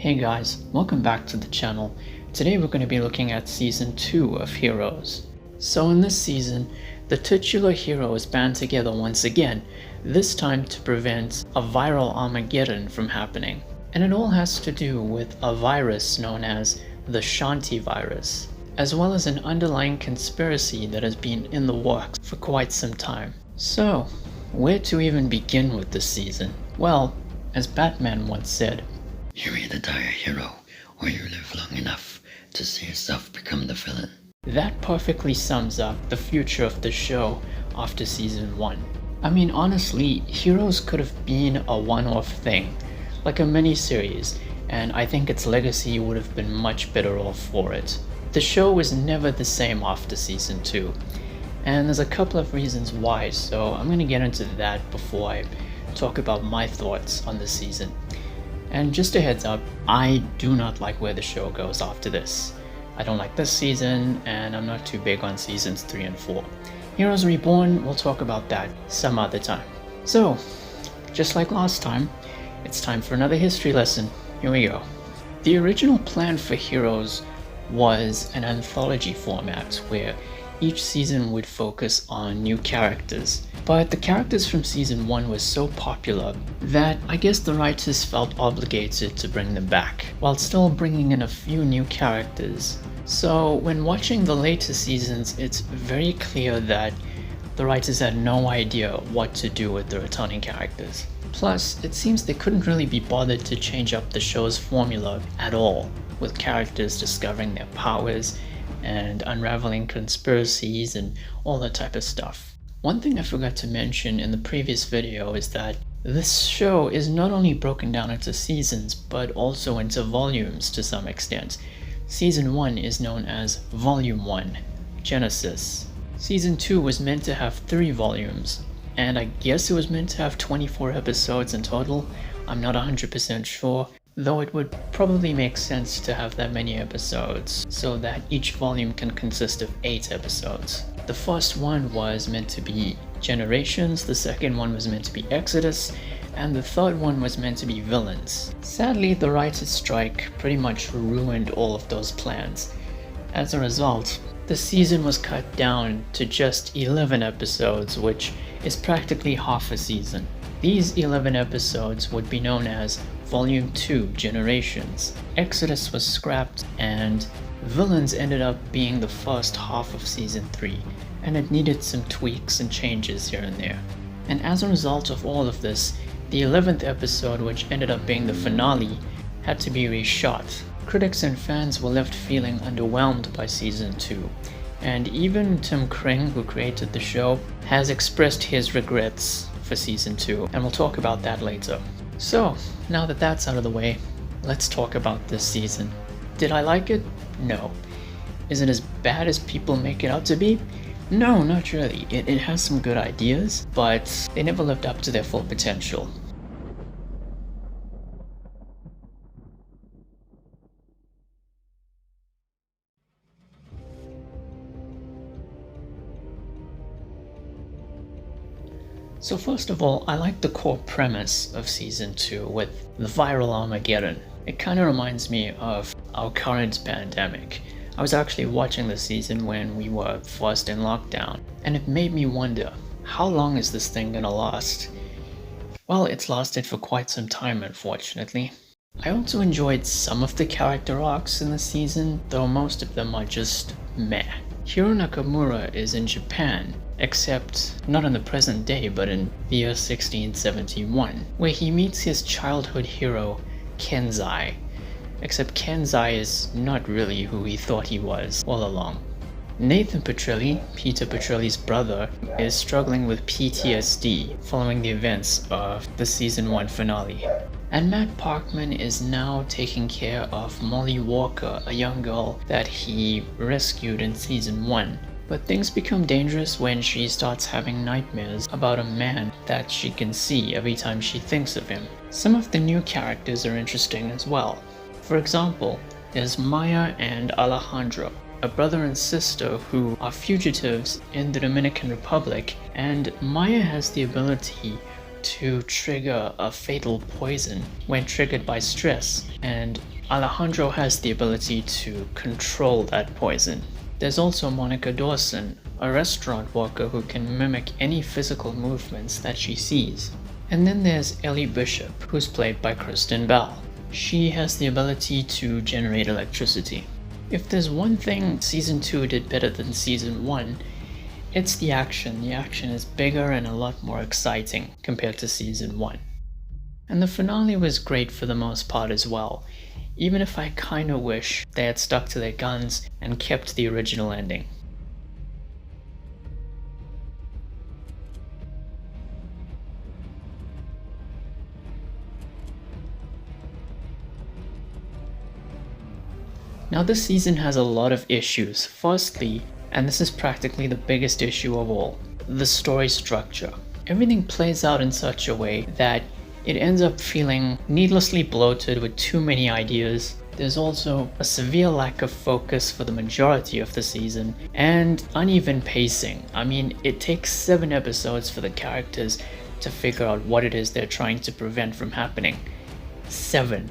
Hey guys, welcome back to the channel. Today we're going to be looking at Season 2 of Heroes. So in this season, the titular heroes band together once again, this time to prevent a viral Armageddon from happening. And it all has to do with a virus known as the Shanti virus, as well as an underlying conspiracy that has been in the works for quite some time. So, where to even begin with this season? Well, as Batman once said, "You either die a hero, or you live long enough to see yourself become the villain." That perfectly sums up the future of the show after Season 1. I mean, honestly, Heroes could have been a one-off thing, like a mini-series, and I think its legacy would have been much better off for it. The show was never the same after Season 2, and there's a couple of reasons why, so I'm going to get into that before I talk about my thoughts on the season. And just a heads up, I do not like where the show goes after this. I don't like this season, and I'm not too big on seasons 3 and 4. Heroes Reborn, we'll talk about that some other time. So, just like last time, it's time for another history lesson. Here we go. The original plan for Heroes was an anthology format where each season would focus on new characters. But the characters from Season 1 were so popular that I guess the writers felt obligated to bring them back, while still bringing in a few new characters. So when watching the later seasons, it's very clear that the writers had no idea what to do with the returning characters. Plus, it seems they couldn't really be bothered to change up the show's formula at all, with characters discovering their powers and unraveling conspiracies and all that type of stuff. One thing I forgot to mention in the previous video is that this show is not only broken down into seasons, but also into volumes to some extent. Season 1 is known as Volume 1, Genesis. Season 2 was meant to have 3 volumes, and I guess it was meant to have 24 episodes in total. I'm not 100% sure, though it would probably make sense to have that many episodes, so that each volume can consist of 8 episodes. The first one was meant to be Generations, the second one was meant to be Exodus, and the third one was meant to be Villains. Sadly, the writer's strike pretty much ruined all of those plans. As a result, the season was cut down to just 11 episodes, which is practically half a season. These 11 episodes would be known as Volume 2, Generations. Exodus was scrapped, and Villains ended up being the first half of Season 3, and it needed some tweaks and changes here and there. And as a result of all of this, the 11th episode, which ended up being the finale, had to be reshot. Critics and fans were left feeling underwhelmed by Season 2, and even Tim Kring, who created the show, has expressed his regrets for Season 2, and we'll talk about that later. So, now that that's out of the way, let's talk about this season. Did I like it? No. Is it as bad as people make it out to be? No, not really. It has some good ideas, but they never lived up to their full potential. So first of all, I like the core premise of Season 2 with the viral Armageddon. It kind of reminds me of our current pandemic. I was actually watching the season when we were first in lockdown, and it made me wonder, how long is this thing gonna last? Well, it's lasted for quite some time, unfortunately. I also enjoyed some of the character arcs in the season, though most of them are just meh. Hiro Nakamura is in Japan, except not in the present day, but in the year 1671, where he meets his childhood hero, Kenzai. Except Kenzai is not really who he thought he was all along. Nathan Petrelli, Peter Petrelli's brother, is struggling with PTSD following the events of the Season 1 finale. And Matt Parkman is now taking care of Molly Walker, a young girl that he rescued in Season 1. But things become dangerous when she starts having nightmares about a man that she can see every time she thinks of him. Some of the new characters are interesting as well. For example, there's Maya and Alejandro, a brother and sister who are fugitives in the Dominican Republic, and Maya has the ability to trigger a fatal poison when triggered by stress, and Alejandro has the ability to control that poison. There's also Monica Dawson, a restaurant worker who can mimic any physical movements that she sees. And then there's Ellie Bishop, who's played by Kristen Bell. She has the ability to generate electricity. If there's one thing Season 2 did better than Season 1, it's the action. The action is bigger and a lot more exciting compared to Season 1. And the finale was great for the most part as well, even if I kinda wish they had stuck to their guns and kept the original ending. Now this season has a lot of issues. Firstly, and this is practically the biggest issue of all, the story structure. Everything plays out in such a way that it ends up feeling needlessly bloated with too many ideas. There's also a severe lack of focus for the majority of the season, and uneven pacing. I mean, it takes 7 episodes for the characters to figure out what it is they're trying to prevent from happening. 7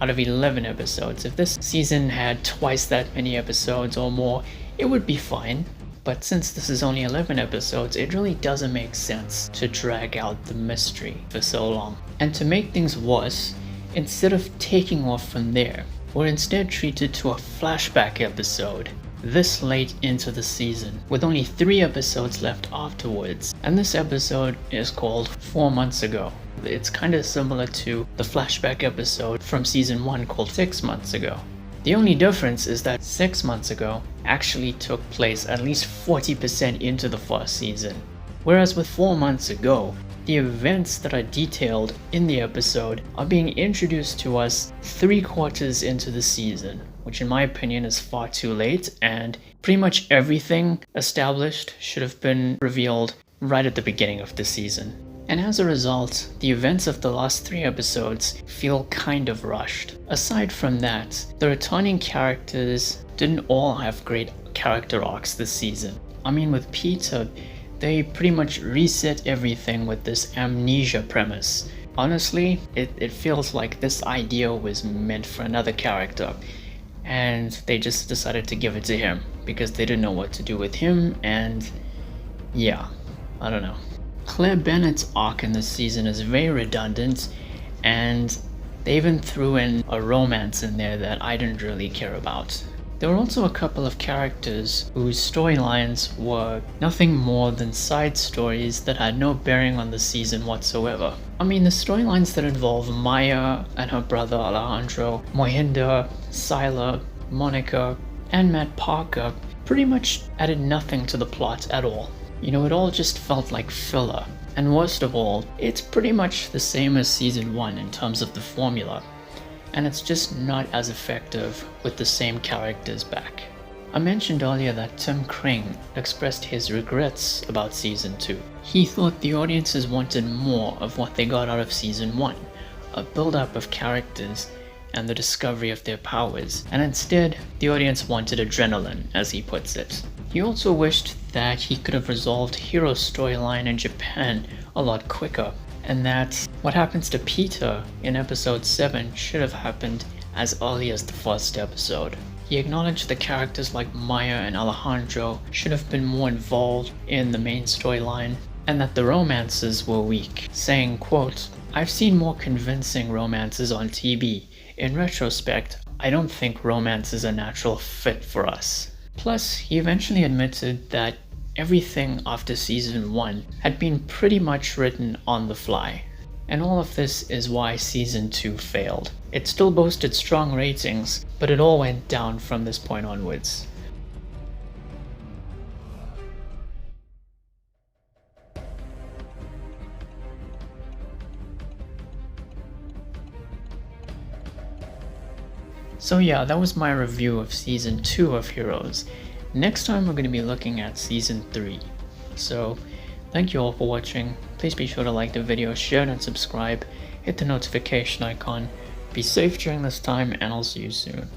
out of 11 episodes. If this season had twice that many episodes or more, it would be fine. But since this is only 11 episodes, it really doesn't make sense to drag out the mystery for so long. And to make things worse, instead of taking off from there, we're instead treated to a flashback episode this late into the season, with only 3 episodes left afterwards. And this episode is called 4 Months Ago. It's kind of similar to the flashback episode from Season 1 called 6 Months Ago. The only difference is that 6 months ago actually took place at least 40% into the first season, whereas with 4 months ago, the events that are detailed in the episode are being introduced to us 3/4 into the season, which in my opinion is far too late, and pretty much everything established should have been revealed right at the beginning of the season. And as a result, the events of the last 3 episodes feel kind of rushed. Aside from that, the returning characters didn't all have great character arcs this season. I mean, with Peter, they pretty much reset everything with this amnesia premise. Honestly, it feels like this idea was meant for another character, and they just decided to give it to him because they didn't know what to do with him, and yeah, I don't know. Claire Bennett's arc in this season is very redundant, and they even threw in a romance in there that I didn't really care about. There were also a couple of characters whose storylines were nothing more than side stories that had no bearing on the season whatsoever. I mean, the storylines that involve Maya and her brother Alejandro, Mohinder, Sila, Monica, and Matt Parker pretty much added nothing to the plot at all. You know, it all just felt like filler. And worst of all, it's pretty much the same as Season 1 in terms of the formula, and it's just not as effective with the same characters back. I mentioned earlier that Tim Kring expressed his regrets about Season 2. He thought the audiences wanted more of what they got out of Season 1, a build-up of characters and the discovery of their powers, and instead, the audience wanted adrenaline, as he puts it. He also wished that he could have resolved Hiro's storyline in Japan a lot quicker, and that what happens to Peter in episode 7 should have happened as early as the first episode. He acknowledged the characters like Maya and Alejandro should have been more involved in the main storyline, and that the romances were weak, saying, quote, "I've seen more convincing romances on TV. In retrospect, I don't think romance is a natural fit for us." Plus, he eventually admitted that everything after Season 1 had been pretty much written on the fly. And all of this is why Season 2 failed. It still boasted strong ratings, but it all went down from this point onwards. So yeah, that was my review of Season 2 of Heroes. Next time we're going to be looking at Season 3. So, thank you all for watching. Please be sure to like the video, share it and subscribe. Hit the notification icon. Be safe during this time, and I'll see you soon.